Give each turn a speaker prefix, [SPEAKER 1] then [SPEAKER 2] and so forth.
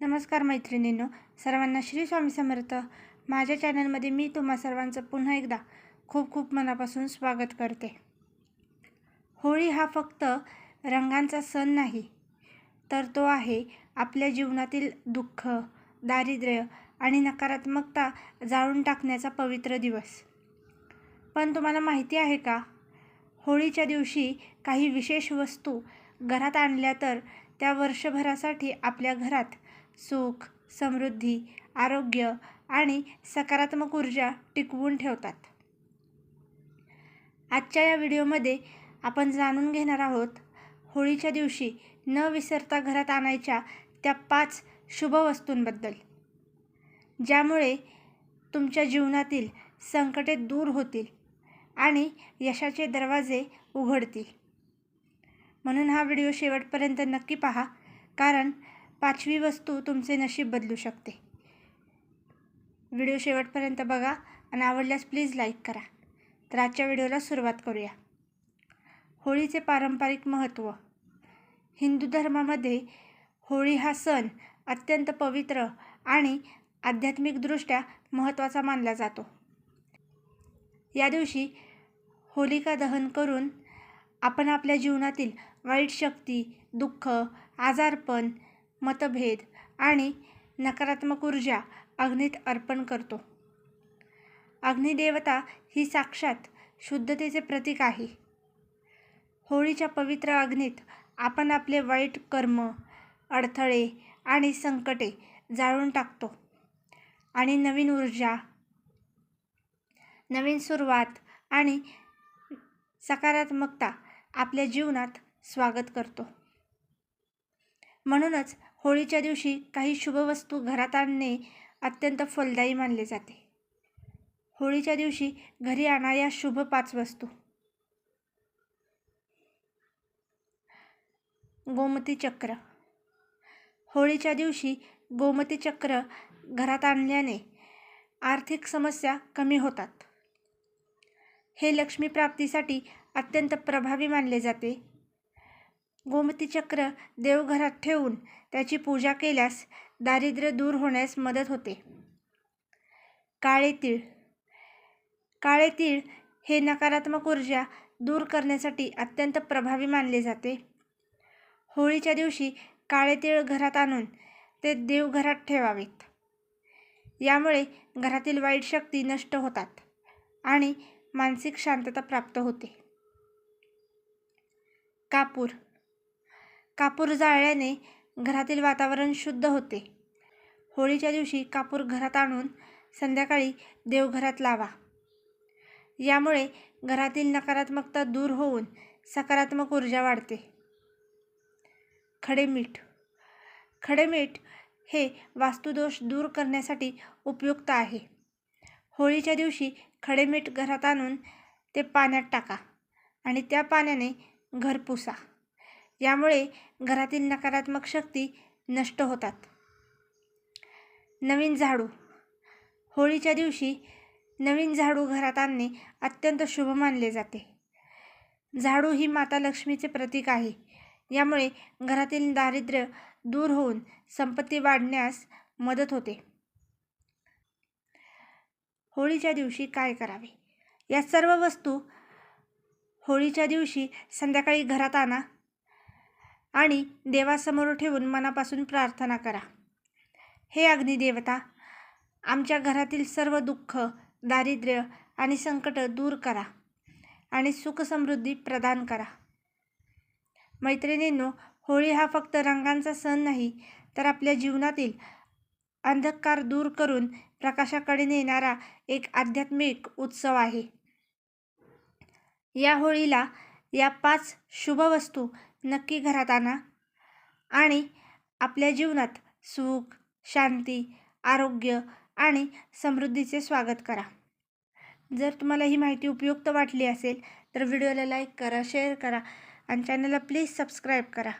[SPEAKER 1] नमस्कार मैत्रिणींनो, सर्वांना श्री स्वामी समर्थ. माझ्या चॅनलमध्ये मी तुम्हा सर्वांचं पुन्हा एकदा खूप खूप मनापासून स्वागत करते. होळी हा फक्त रंगांचा सण नाही, तर तो आहे आपल्या जीवनातील दुःख, दारिद्र्य आणि नकारात्मकता जाळून टाकण्याचा पवित्र दिवस. पण तुम्हाला माहिती आहे का, होळीच्या दिवशी काही विशेष वस्तू घरात आणल्या तर त्या वर्षभरासाठी आपल्या घरात सुख, समृद्धी, आरोग्य आणि सकारात्मक ऊर्जा टिकवून ठेवतात. आजच्या या व्हिडिओमध्ये आपण जाणून घेणार आहोत होळीच्या दिवशी न विसरता घरात आणायच्या त्या 5 शुभ वस्तूंबद्दल, ज्यामुळे तुमच्या जीवनातील संकटे दूर होतील आणि यशाचे दरवाजे उघडतील. म्हणून हा व्हिडिओ शेवटपर्यंत नक्की पहा, कारण 5वी वस्तू तुमचे नशीब बदलू शकते. व्हिडिओ शेवटपर्यंत बघा आणि आवडल्यास प्लीज लाईक करा. तर आजच्या व्हिडिओला सुरुवात करूया. होळीचे पारंपरिक महत्त्व. हिंदू धर्मामध्ये होळी हा सण अत्यंत पवित्र आणि आध्यात्मिकदृष्ट्या महत्त्वाचा मानला जातो. या दिवशी होलिका दहन करून आपण आपल्या जीवनातील वाईट शक्ती, दुःख, आजारपण, मतभेद आणि नकारात्मक ऊर्जा अग्नीत अर्पण करतो. अग्निदेवता ही साक्षात शुद्धतेचे प्रतीक आहे. होळीच्या पवित्र अग्नीत आपण आपले वाईट कर्म, अडथळे आणि संकटे जाळून टाकतो आणि नवीन ऊर्जा, नवीन सुरुवात आणि सकारात्मकता आपल्या जीवनात स्वागत करतो. म्हणूनच होळीच्या दिवशी काही शुभ वस्तू घरात आणणे अत्यंत फलदायी मानले जाते. होळीच्या दिवशी घरी आणा या शुभ 5 वस्तू. गोमती चक्र. होळीच्या दिवशी गोमती चक्र घरात आणल्याने आर्थिक समस्या कमी होतात. हे लक्ष्मी प्राप्तीसाठी अत्यंत प्रभावी मानले जाते. गोमती चक्र देवघरात ठेवून त्याची पूजा केल्यास दारिद्र्य दूर होण्यास मदत होते. काळे तीळ. काळे तीळ हे नकारात्मक ऊर्जा दूर करण्यासाठी अत्यंत प्रभावी मानले जाते. होळीच्या दिवशी काळे तीळ घरात आणून ते देवघरात ठेवावेत. यामुळे घरातील वाईट शक्ती नष्ट होतात आणि मानसिक शांतता प्राप्त होते. कापूर. कापूर जाळल्याने घरातील वातावरण शुद्ध होते. होळीच्या दिवशी कापूर घरात आणून संध्याकाळी देवघरात लावा. यामुळे घरातील नकारात्मकता दूर होऊन सकारात्मक ऊर्जा वाढते. खडे मीठ. खडे मीठ हे वास्तुदोष दूर करण्यासाठी उपयुक्त आहे. होळीच्या दिवशी खडे मीठ घरात आणून ते पाण्यात टाका आणि त्या पाण्याने घर पुसा. यामुळे घरातील नकारात्मक शक्ती नष्ट होतात. नवीन झाडू. होळीच्या दिवशी नवीन झाडू घरात आणणे अत्यंत शुभ मानले जाते. झाडू ही माता लक्ष्मीचे प्रतीक आहे. यामुळे घरातील दारिद्र्य दूर होऊन संपत्ती वाढण्यास मदत होते. होळीच्या दिवशी काय करावे? या सर्व वस्तू होळीच्या दिवशी संध्याकाळी घरात आणा आणि देवासमोर ठेवून मनापासून प्रार्थना करा. हे अग्निदेवता, आमच्या घरातील सर्व दुःख, दारिद्र्य आणि संकट दूर करा आणि सुखसमृद्धी प्रदान करा. मैत्रिणींनो, होळी हा फक्त रंगांचा सण नाही, तर आपल्या जीवनातील अंधकार दूर करून प्रकाशाकडे नेणारा एक आध्यात्मिक उत्सव आहे. या होळीला या 5 शुभ वस्तू नक्की घरात आणा आणि आपल्या जीवनात सुख, शांती, आरोग्य आणि समृद्धीचे स्वागत करा. जर तुम्हाला ही माहिती उपयुक्त वाटली असेल तर व्हिडिओला लाईक करा, शेअर करा आणि चॅनलला प्लीज सबस्क्राईब करा.